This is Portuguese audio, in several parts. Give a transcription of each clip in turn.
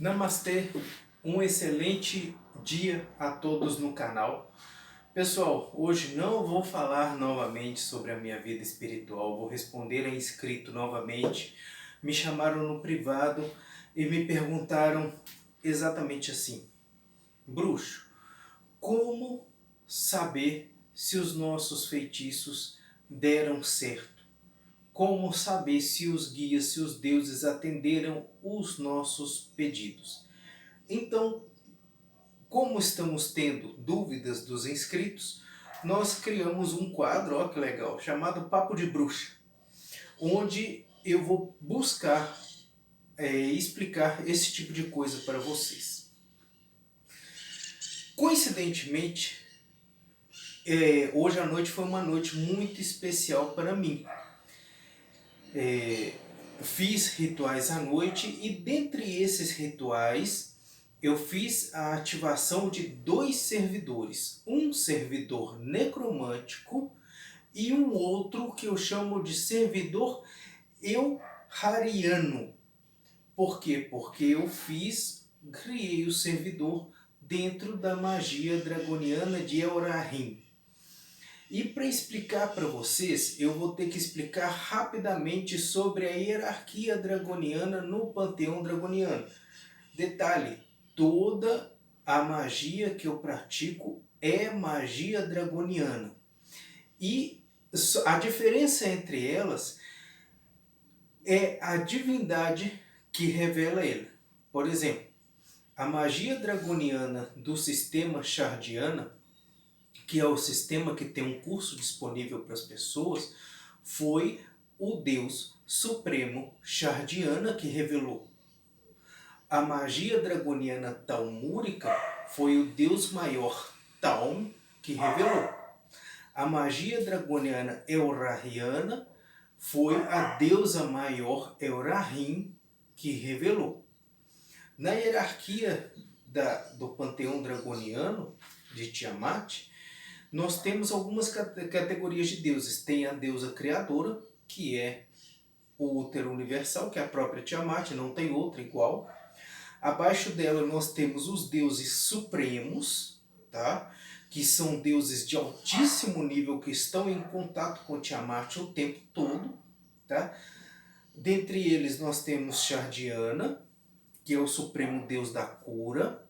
Namastê, um excelente dia a todos no canal. Pessoal, hoje não vou falar novamente sobre a minha vida espiritual, vou responder a inscrito novamente. Me chamaram no privado e me perguntaram exatamente assim: Bruxo, como saber se os nossos feitiços deram certo? Como saber se os guias, se os deuses atenderam os nossos pedidos? Então, como estamos tendo dúvidas dos inscritos, nós criamos um quadro, ó que legal, chamado Papo de Bruxa, onde eu vou buscar explicar esse tipo de coisa para vocês. Coincidentemente, hoje à noite foi uma noite muito especial para mim. Fiz rituais à noite e dentre esses rituais eu fiz a ativação de 2 servidores. Um servidor necromântico e um outro que eu chamo de servidor euhariano. Por quê? Porque eu criei o servidor dentro da magia dragoniana de Elrahim. E para explicar para vocês, eu vou ter que explicar rapidamente sobre a hierarquia dragoniana no panteão dragoniano. Detalhe, toda a magia que eu pratico é magia dragoniana. E a diferença entre elas é a divindade que revela ele. Por exemplo, a magia dragoniana do sistema Shardiana, que é o sistema que tem um curso disponível para as pessoas, foi o Deus Supremo Shardiana que revelou. A magia dragoniana talmúrica foi o Deus Maior Talm que revelou. A magia dragoniana Elrahiana foi a deusa maior Elrahim que revelou. Na hierarquia do panteão dragoniano de Tiamat, nós temos algumas categorias de deuses. Tem a deusa criadora, que é o útero universal, que é a própria Tiamat, não tem outra igual. Abaixo dela nós temos os deuses supremos, tá? Que são deuses de altíssimo nível que estão em contato com Tiamat o tempo todo. Tá? Dentre eles nós temos Shardiana, que é o supremo deus da cura.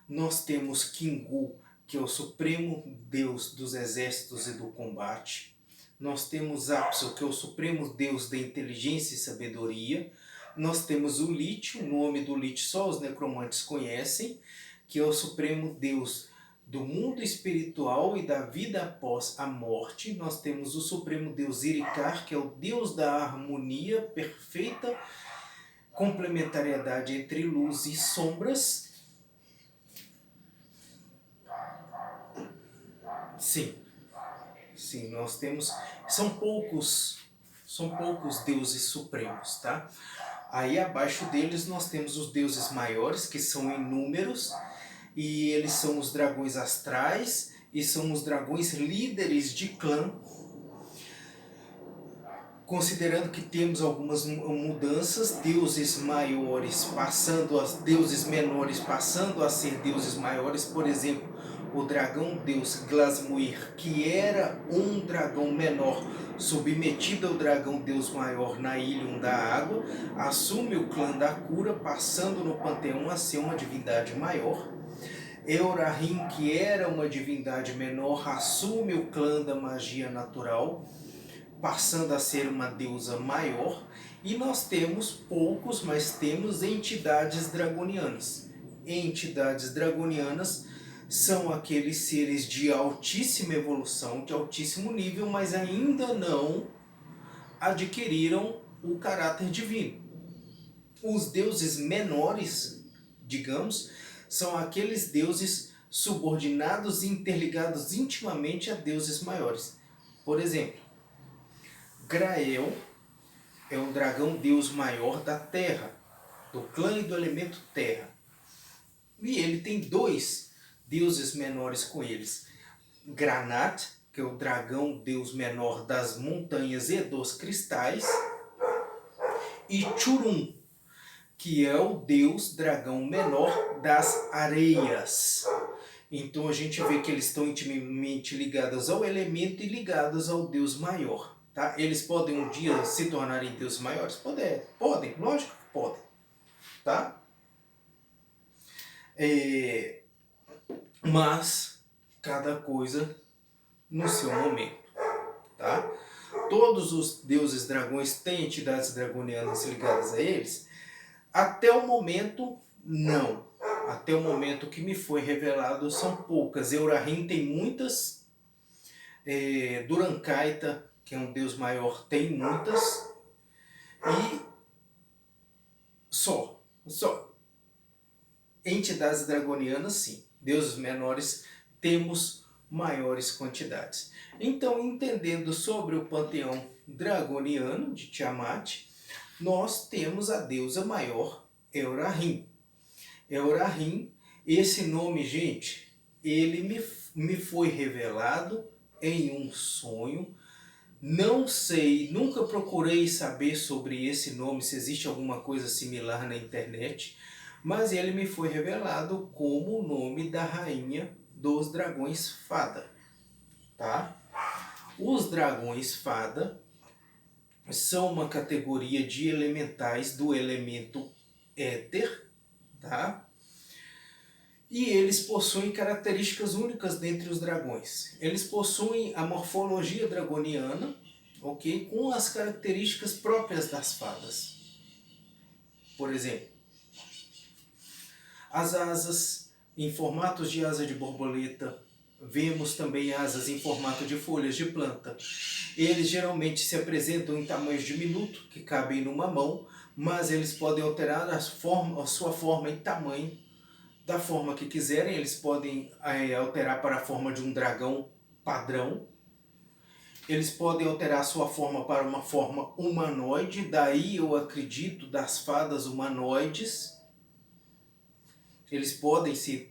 Nós temos Kingu, que é o supremo deus dos exércitos e do combate. Nós temos Apsu, que é o supremo deus da inteligência e sabedoria. Nós temos o Lich, o nome do Lich só os necromantes conhecem, que é o supremo deus do mundo espiritual e da vida após a morte. Nós temos o supremo deus Irikar, que é o deus da harmonia perfeita, complementariedade entre luz e sombras. Sim, nós temos, são poucos deuses supremos, tá? Aí abaixo deles nós temos os deuses maiores, que são inúmeros, e eles são os dragões astrais e são os dragões líderes de clã. Considerando que temos algumas mudanças, deuses maiores deuses menores passando a ser deuses maiores, por exemplo, o dragão deus Glasmuir, que era um dragão menor submetido ao dragão deus maior na Ilha da Água, assume o clã da cura, passando no panteão a ser uma divindade maior. Elrahim, que era uma divindade menor, assume o clã da magia natural, passando a ser uma deusa maior. E nós temos poucos, mas temos entidades dragonianas. Entidades dragonianas são aqueles seres de altíssima evolução, de altíssimo nível, mas ainda não adquiriram o caráter divino. Os deuses menores, digamos, são aqueles deuses subordinados e interligados intimamente a deuses maiores. Por exemplo, Grael é um dragão deus maior da terra, do clã e do elemento terra. E ele tem 2 deuses menores com eles. Granat, que é o dragão deus menor das montanhas e dos cristais. E Churum, que é o deus dragão menor das areias. Então a gente vê que eles estão intimamente ligados ao elemento e ligados ao deus maior. Tá? Eles podem um dia se tornarem deuses maiores? Podem, lógico que podem. Tá? Mas cada coisa no seu momento. Tá? Todos os deuses dragões têm entidades dragonianas ligadas a eles? Até o momento, não. Até o momento que me foi revelado, são poucas. Eurahim tem muitas. Durankaita, que é um deus maior, tem muitas. E só. Entidades dragonianas, sim. Deuses menores, temos maiores quantidades. Então, entendendo sobre o panteão dragoniano de Tiamat, nós temos a deusa maior, Eurahim. Eurahim, esse nome, gente, ele me foi revelado em um sonho. Não sei, nunca procurei saber sobre esse nome, se existe alguma coisa similar na internet, mas ele me foi revelado como o nome da rainha dos dragões fada, tá? Os dragões fada são uma categoria de elementais do elemento éter, tá? E eles possuem características únicas dentre os dragões. Eles possuem a morfologia dragoniana, ok? Com as características próprias das fadas. Por exemplo, as asas em formatos de asa de borboleta. Vemos também asas em formato de folhas de planta. Eles geralmente se apresentam em tamanhos diminutos, que cabem numa mão, mas eles podem alterar a sua forma e tamanho da forma que quiserem. Eles podem alterar para a forma de um dragão padrão. Eles podem alterar a sua forma para uma forma humanoide, daí eu acredito das fadas humanoides. Eles podem se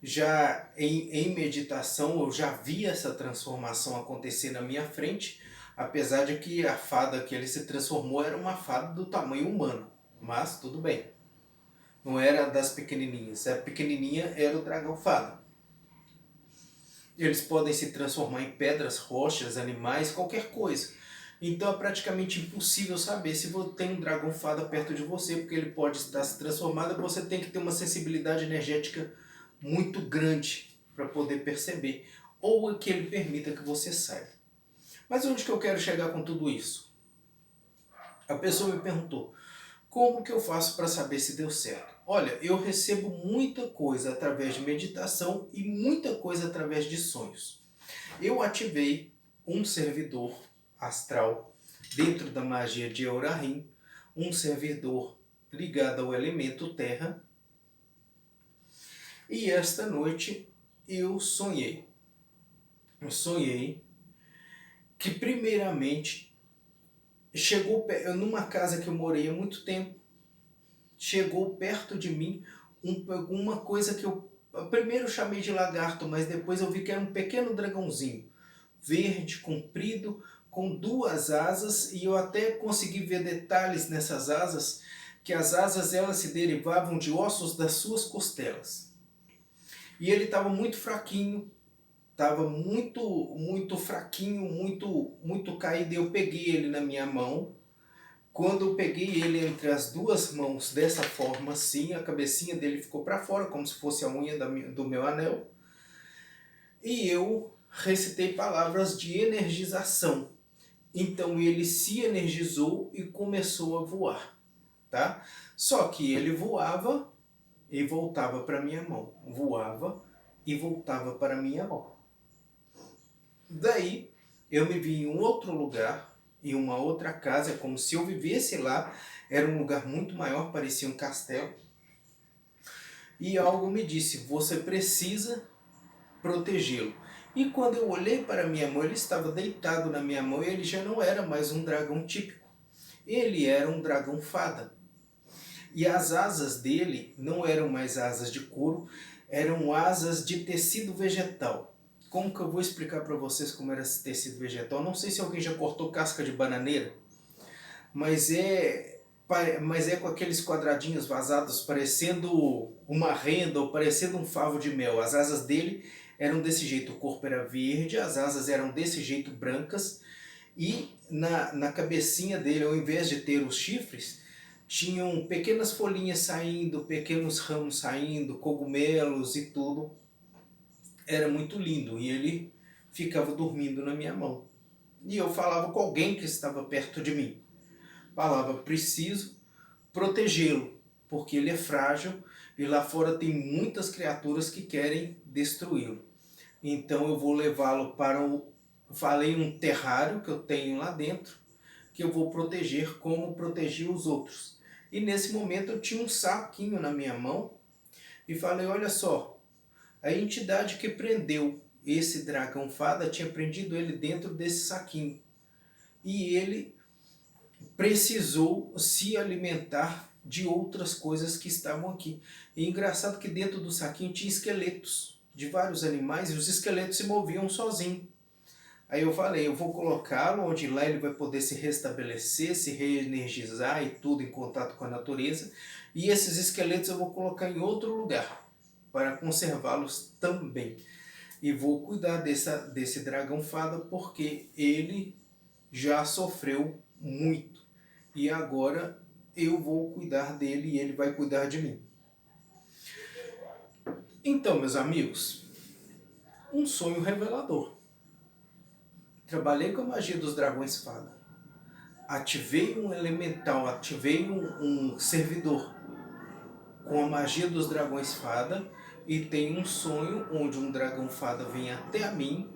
já em meditação eu já vi essa transformação acontecer na minha frente, apesar de que a fada que ele se transformou era uma fada do tamanho humano, mas tudo bem. Não era das pequenininhas, a pequenininha era o dragão fada. Eles podem se transformar em pedras, rochas, animais, qualquer coisa. Então é praticamente impossível saber se tem um dragão fada perto de você, porque ele pode estar se transformado e você tem que ter uma sensibilidade energética muito grande para poder perceber, ou que ele permita que você saiba. Mas onde que eu quero chegar com tudo isso? A pessoa me perguntou, como que eu faço para saber se deu certo? Olha, eu recebo muita coisa através de meditação e muita coisa através de sonhos. Eu ativei um servidor astral dentro da magia de Eurahim, um servidor ligado ao elemento terra. E esta noite eu sonhei. Eu sonhei que primeiramente chegou numa casa que eu morei há muito tempo, chegou perto de mim uma coisa que eu primeiro chamei de lagarto, mas depois eu vi que era um pequeno dragãozinho, verde, comprido, com duas asas, e eu até consegui ver detalhes nessas asas, que as asas elas se derivavam de ossos das suas costelas. E ele estava muito fraquinho, estava muito fraquinho, muito caído. Eu peguei ele na minha mão. Quando eu peguei ele entre as duas mãos dessa forma assim, a cabecinha dele ficou para fora, como se fosse a unha do meu anel. E eu recitei palavras de energização. Então ele se energizou e começou a voar, tá? Só que ele voava e voltava para minha mão. Voava e voltava para minha mão. Daí eu me vi em um outro lugar, em uma outra casa, como se eu vivesse lá. Era um lugar muito maior, parecia um castelo. E algo me disse, você precisa protegê-lo. E quando eu olhei para minha mão, ele estava deitado na minha mão e ele já não era mais um dragão típico. Ele era um dragão fada. E as asas dele não eram mais asas de couro, eram asas de tecido vegetal. Como que eu vou explicar para vocês como era esse tecido vegetal? Não sei se alguém já cortou casca de bananeira, mas mas é com aqueles quadradinhos vazados parecendo uma renda ou parecendo um favo de mel. As asas dele eram desse jeito, o corpo era verde, as asas eram desse jeito brancas e na cabecinha dele, ao invés de ter os chifres, tinham pequenas folhinhas saindo, pequenos ramos saindo, cogumelos e tudo. Era muito lindo e ele ficava dormindo na minha mão. E eu falava com alguém que estava perto de mim. Falava, preciso protegê-lo, porque ele é frágil e lá fora tem muitas criaturas que querem destruí-lo. Então eu vou levá-lo para falei um terrário que eu tenho lá dentro, que eu vou proteger como protegi os outros. E nesse momento eu tinha um saquinho na minha mão e falei, olha só, a entidade que prendeu esse dragão fada tinha prendido ele dentro desse saquinho. E ele precisou se alimentar de outras coisas que estavam aqui. E engraçado que dentro do saquinho tinha esqueletos de vários animais e os esqueletos se moviam sozinhos. Aí eu falei, eu vou colocá-lo onde lá ele vai poder se restabelecer, se reenergizar e tudo em contato com a natureza. E esses esqueletos eu vou colocar em outro lugar para conservá-los também. E vou cuidar desse dragão fada porque ele já sofreu muito. E agora eu vou cuidar dele e ele vai cuidar de mim. Então, meus amigos, um sonho revelador. Trabalhei com a magia dos dragões fada. Ativei um elemental, ativei um servidor com a magia dos dragões fada e tenho um sonho onde um dragão fada vem até a mim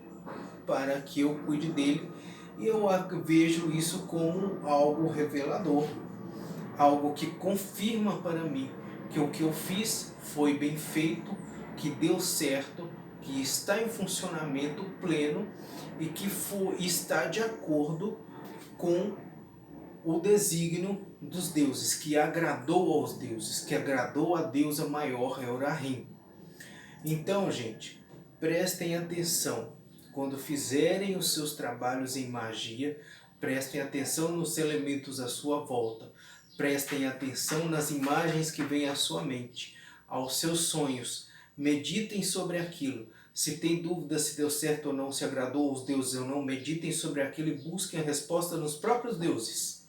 para que eu cuide dele. E eu vejo isso como algo revelador, algo que confirma para mim que o que eu fiz foi bem feito, que deu certo, que está em funcionamento pleno e que está de acordo com o desígnio dos deuses, que agradou aos deuses, que agradou a deusa maior, Elrahim. Então, gente, prestem atenção. Quando fizerem os seus trabalhos em magia, prestem atenção nos elementos à sua volta. Prestem atenção nas imagens que vêm à sua mente, aos seus sonhos. Meditem sobre aquilo. Se tem dúvida se deu certo ou não, se agradou aos deuses ou não, meditem sobre aquilo e busquem a resposta nos próprios deuses.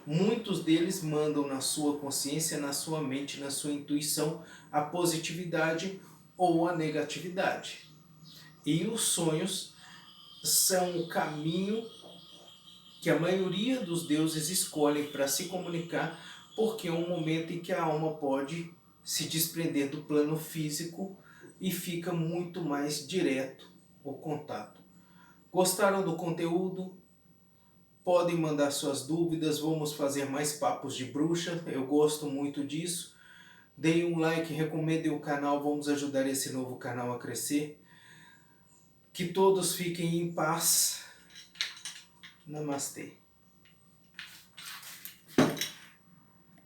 Muitos deles mandam na sua consciência, na sua mente, na sua intuição, a positividade ou a negatividade. E os sonhos são o caminho que a maioria dos deuses escolhem para se comunicar, porque é um momento em que a alma pode se desprender do plano físico e fica muito mais direto o contato. Gostaram do conteúdo? Podem mandar suas dúvidas, vamos fazer mais papos de bruxa, eu gosto muito disso. Deem um like, recomendem o canal, vamos ajudar esse novo canal a crescer. Que todos fiquem em paz. Namastê.